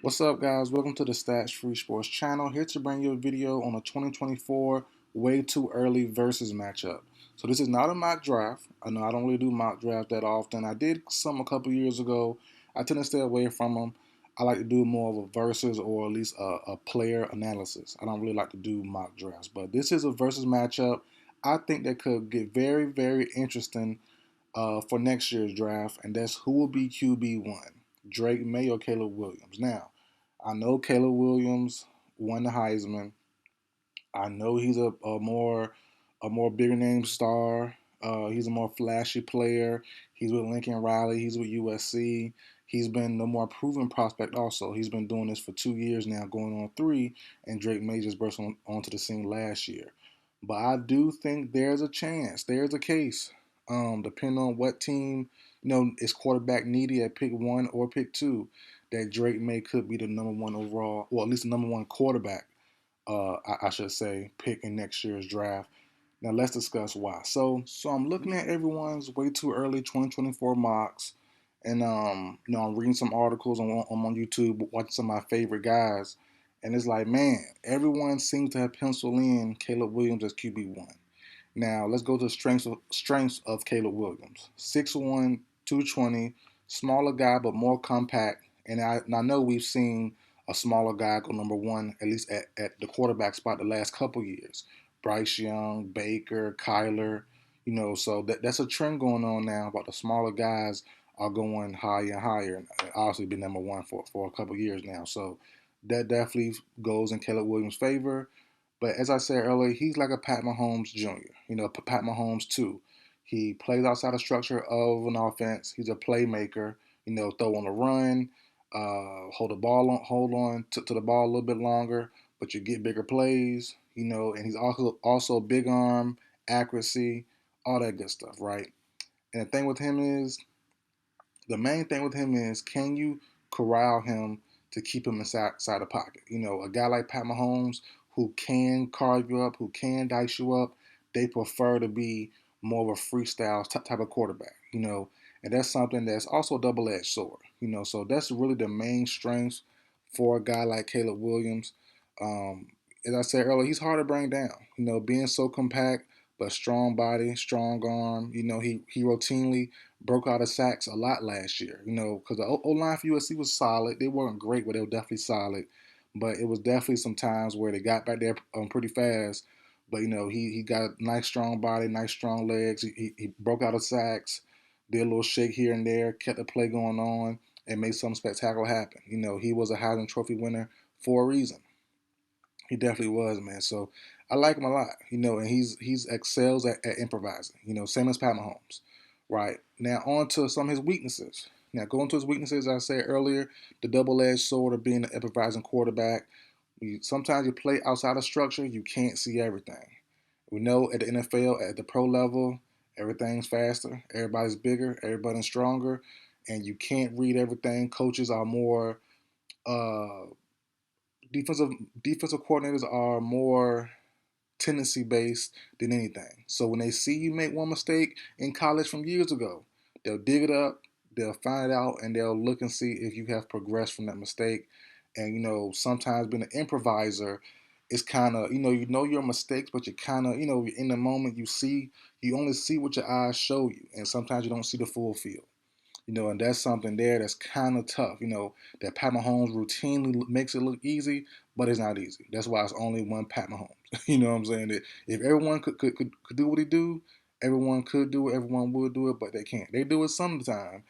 What's up, guys? Welcome to the Stats Free Sports channel. Here to bring you a video on a 2024 way too early versus matchup. So this is not a mock draft. I know I don't really do mock draft that often. I did some a couple years ago. I tend to stay away from them. I like to do more of a versus or at least a player analysis. I don't really like to do mock drafts, but this is a versus matchup. I think that could get very, very interesting for next year's draft, and that's who will be QB1, Drake Maye or Caleb Williams. Now, I know Caleb Williams won the Heisman. I know he's a more bigger name star. He's a more flashy player. He's with Lincoln Riley. He's with USC. He's been the more proven prospect also. He's been doing this for 2 years now, going on three, and Drake May just burst onto the scene last year. But I do think there's a chance. There's a case. Depending on what team, is quarterback needy at pick one or pick two, that Drake May could be the number one overall, or at least the number one quarterback I should say, pick in next year's draft. Now let's discuss why. So I'm looking at everyone's way too early 2024 mocks, and I'm reading some articles I'm on YouTube, watching some of my favorite guys, and it's like, man, everyone seems to have penciled in Caleb Williams as QB1. Now let's go to the strengths of Caleb Williams. 6'1", 220, smaller guy but more compact. And I know we've seen a smaller guy go number one, at least at the quarterback spot the last couple years. Bryce Young, Baker, Kyler, so that's a trend going on now about the smaller guys are going higher and higher, and obviously been number one for a couple years now. So that definitely goes in Caleb Williams' favor. But as I said earlier, he's like a Pat Mahomes Jr., Pat Mahomes too. He plays outside the structure of an offense. He's a playmaker, throw on the run, hold on to the ball a little bit longer, but you get bigger plays, and he's also big arm, accuracy, all that good stuff, right? And the main thing with him is, can you corral him to keep him inside the pocket? A guy like Pat Mahomes who can carve you up, who can dice you up, they prefer to be more of a freestyle type of quarterback, and that's something that's also a double-edged sword, so that's really the main strengths for a guy like Caleb Williams. Um, as I said earlier, he's hard to bring down, being so compact, but strong body, strong arm. He routinely broke out of sacks a lot last year, because the O-line for USC was solid. They weren't great, but they were definitely solid. But it was definitely some times where they got back there pretty fast. But, he got a nice strong body, nice strong legs. He broke out of sacks, did a little shake here and there, kept the play going on, and made something spectacular happen. He was a Heisman Trophy winner for a reason. He definitely was, man. So I like him a lot, and he's excels at improvising, same as Pat Mahomes. Right. Now on to some of his weaknesses. Now going to his weaknesses, I said earlier, the double-edged sword of being an improvising quarterback. Sometimes you play outside of structure, you can't see everything. We know at the NFL, at the pro level, everything's faster, everybody's bigger, everybody's stronger, and you can't read everything. Coaches are more uh, defensive defensive coordinators are more tendency based than anything. So when they see you make one mistake in college from years ago, they'll dig it up, they'll find it out, and they'll look and see if you have progressed from that mistake. And sometimes being an improviser is kind of you know your mistakes, but you kind of in the moment you only see what your eyes show you, and sometimes you don't see the full field. And that's something there that's kind of tough. That Pat Mahomes routinely makes it look easy, but it's not easy. That's why it's only one Pat Mahomes. You know what I'm saying? That if everyone could do what he do, everyone could do it, everyone would do it, but they can't. They do it sometimes.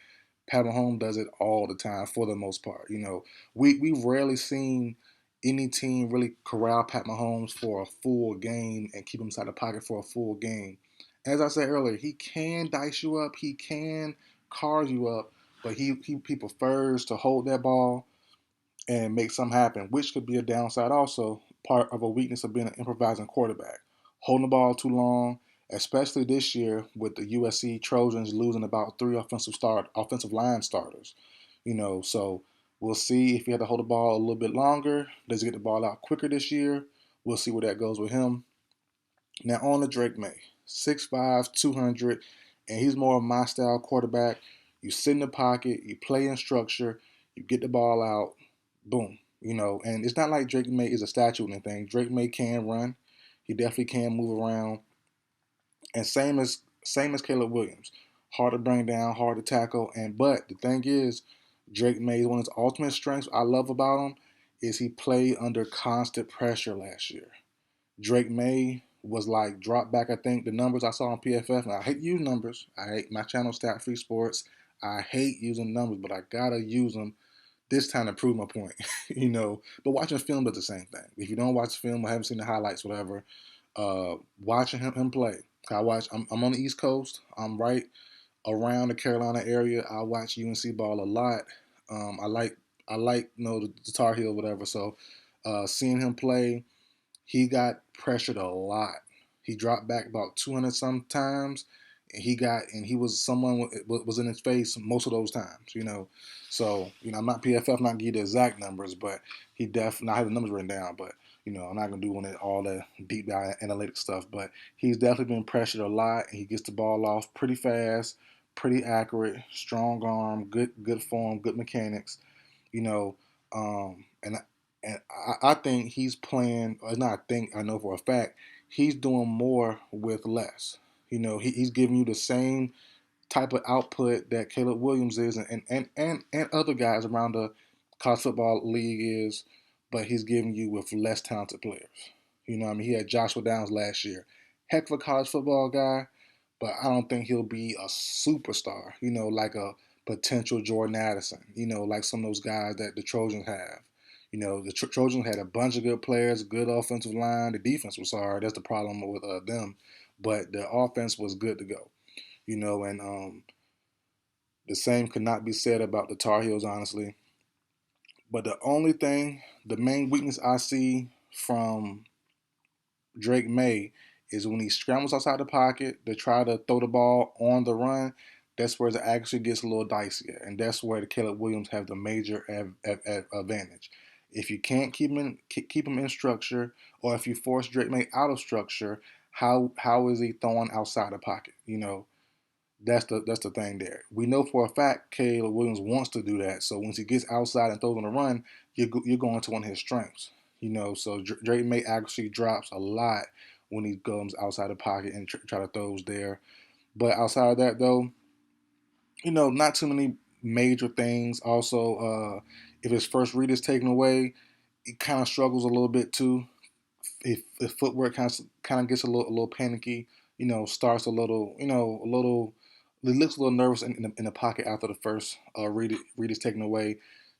Pat Mahomes does it all the time for the most part. We've rarely seen any team really corral Pat Mahomes for a full game and keep him inside the pocket for a full game. As I said earlier, he can dice you up, he can carve you up, but he prefers to hold that ball and make something happen, which could be a downside also, part of a weakness of being an improvising quarterback. Holding the ball too long, especially this year with the USC Trojans losing about three offensive line starters. So we'll see if he had to hold the ball a little bit longer. Does he get the ball out quicker this year? We'll see where that goes with him. Now on to Drake May. 6'5", 200, and he's more of my style quarterback. You sit in the pocket, you play in structure, you get the ball out, Boom. And it's not like Drake May is a statue or anything. Drake May can run. He definitely can move around. And same as Caleb Williams. Hard to bring down, hard to tackle. And but the thing is, Drake May, one of his ultimate strengths I love about him is he played under constant pressure last year. Drake May was like drop back. I think the numbers I saw on PFF. And I hate using numbers. I hate my channel Stat Free Sports. I hate using numbers, but I gotta use them this time to prove my point. But watching film does the same thing. If you don't watch film or haven't seen the highlights, whatever, watching him play. I'm on the East Coast. I'm right around the Carolina area. I watch UNC ball a lot. I like the Tar Heel, whatever. So seeing him play, he got pressured a lot. He dropped back about 200 sometimes, and he was someone was in his face most of those times. So I'm not PFF, not give you the exact numbers, but he definitely I have the numbers written down, but I'm not gonna do all the deep dive analytic stuff. But he's definitely been pressured a lot, and he gets the ball off pretty fast, pretty accurate, strong arm, good form, good mechanics. You know, and I think he's playing. Or not, I think I know for a fact he's doing more with less. He's giving you the same type of output that Caleb Williams is, and other guys around the college football league is, but he's giving you with less talented players. What I mean, he had Joshua Downs last year, heck of a college football guy, but I don't think he'll be a superstar. Like a potential Jordan Addison. Like some of those guys that the Trojans have. The Trojans had a bunch of good players, good offensive line. The defense was sorry. That's the problem with them, but the offense was good to go. And the same could not be said about the Tar Heels, honestly. But the main weakness I see from Drake May is when he scrambles outside the pocket to try to throw the ball on the run. That's where it actually gets a little dicey, and that's where the Caleb Williams have the major advantage. If you can't keep him in structure, or if you force Drake May out of structure, how is he throwing outside the pocket? That's the thing there. We know for a fact Caleb Williams wants to do that. So once he gets outside and throws on the run, you're going to one of his strengths. So Drake May actually drops a lot when he comes outside the pocket and try to throws there. But outside of that, though, not too many major things. Also, if his first read is taken away, he kind of struggles a little bit too. If footwork kind of gets a little panicky, starts a little. He looks a little nervous in the pocket after the first read is taken away.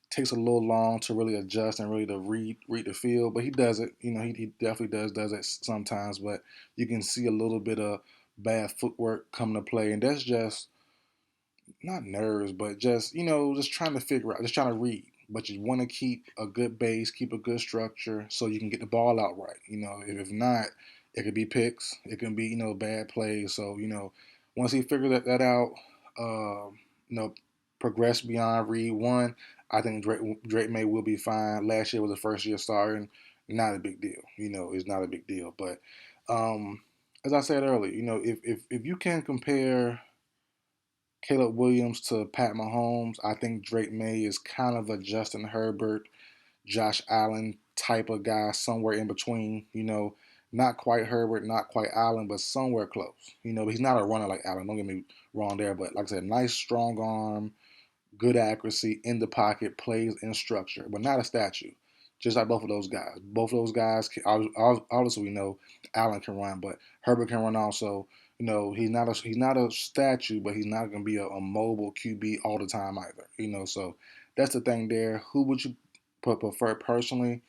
Takes a little long to really adjust and really to read the field, but he does it. He definitely does it sometimes. But you can see a little bit of bad footwork coming to play, and that's just not nerves, but just trying to figure out, just trying to read. But you want to keep a good base, keep a good structure, so you can get the ball out right. If not, it could be picks, it can be bad plays. So once he figured that out, progress beyond read one, I think Drake May will be fine. Last year was a first year starting, not a big deal. It's not a big deal. But as I said earlier, if you can compare Caleb Williams to Pat Mahomes, I think Drake May is kind of a Justin Herbert, Josh Allen type of guy, somewhere in between. Not quite Herbert, not quite Allen, but somewhere close. He's not a runner like Allen. Don't get me wrong there, but like I said, nice strong arm, good accuracy in the pocket, plays in structure, but not a statue. Just like both of those guys. Both of those guys, obviously we know Allen can run, but Herbert can run also. He's not a statue, but he's not going to be a mobile QB all the time either. So that's the thing there. Who would you prefer personally?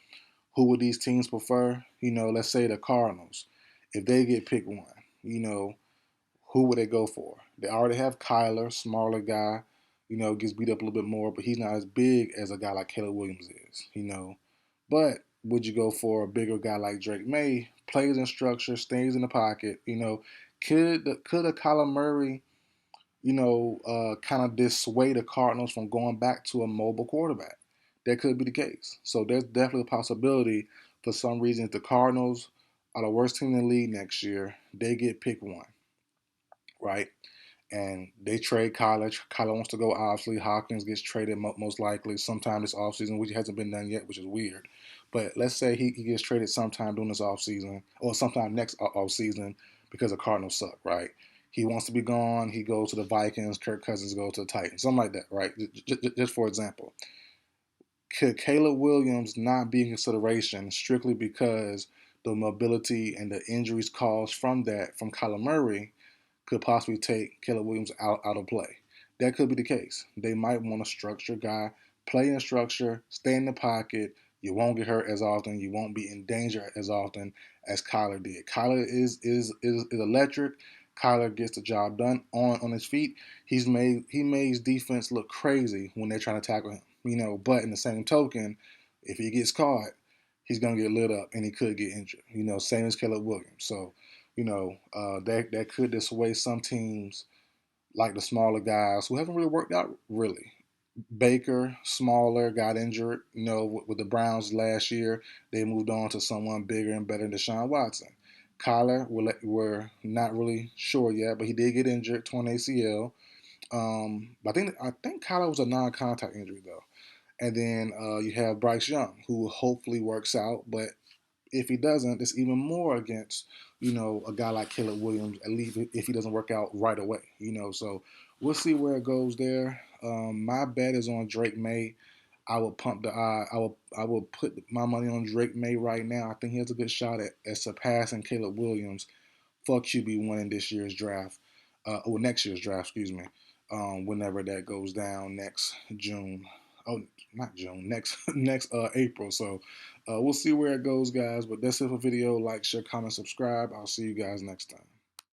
Who would these teams prefer? Let's say the Cardinals. If they get pick one, who would they go for? They already have Kyler, smaller guy, gets beat up a little bit more, but he's not as big as a guy like Caleb Williams is. But would you go for a bigger guy like Drake May, plays in structure, stays in the pocket? Could a Kyler Murray, kind of dissuade the Cardinals from going back to a mobile quarterback? That could be the case. So there's definitely a possibility for some reason if the Cardinals are the worst team in the league next year, they get pick one, right? and they trade Kyler. Kyler wants to go, obviously. Hopkins gets traded most likely sometime this offseason, which hasn't been done yet, which is weird. But let's say he gets traded sometime during this offseason or sometime next offseason because the Cardinals suck, right? He wants to be gone. He goes to the Vikings. Kirk Cousins goes to the Titans, something like that, right? Just for example. Could Caleb Williams not be in consideration strictly because the mobility and the injuries caused from that, from Kyler Murray, could possibly take Caleb Williams out of play? That could be the case. They might want a structured guy, play in structure, stay in the pocket. You won't get hurt as often. You won't be in danger as often as Kyler did. Kyler is electric. Kyler gets the job done on his feet. He makes defense look crazy when they're trying to tackle him. But in the same token, if he gets caught, he's gonna get lit up and he could get injured. Same as Caleb Williams. So, that could dissuade some teams like the smaller guys who haven't really worked out really. Baker, smaller, got injured. With the Browns last year, they moved on to someone bigger and better than Deshaun Watson. Kyler, we're not really sure yet, but he did get injured, torn ACL. But I think Kyler was a non-contact injury though. And then you have Bryce Young, who hopefully works out, but if he doesn't, it's even more against, a guy like Caleb Williams, at least if he doesn't work out right away, So we'll see where it goes there. My bet is on Drake May. I will pump the eye. I will put my money on Drake May right now. I think he has a good shot at surpassing Caleb Williams for QB1 in this year's draft, or next year's draft, excuse me, whenever that goes down next June. Oh, not June, next April. So we'll see where it goes, guys. But that's it for video. Like, share, comment, subscribe. I'll see you guys next time.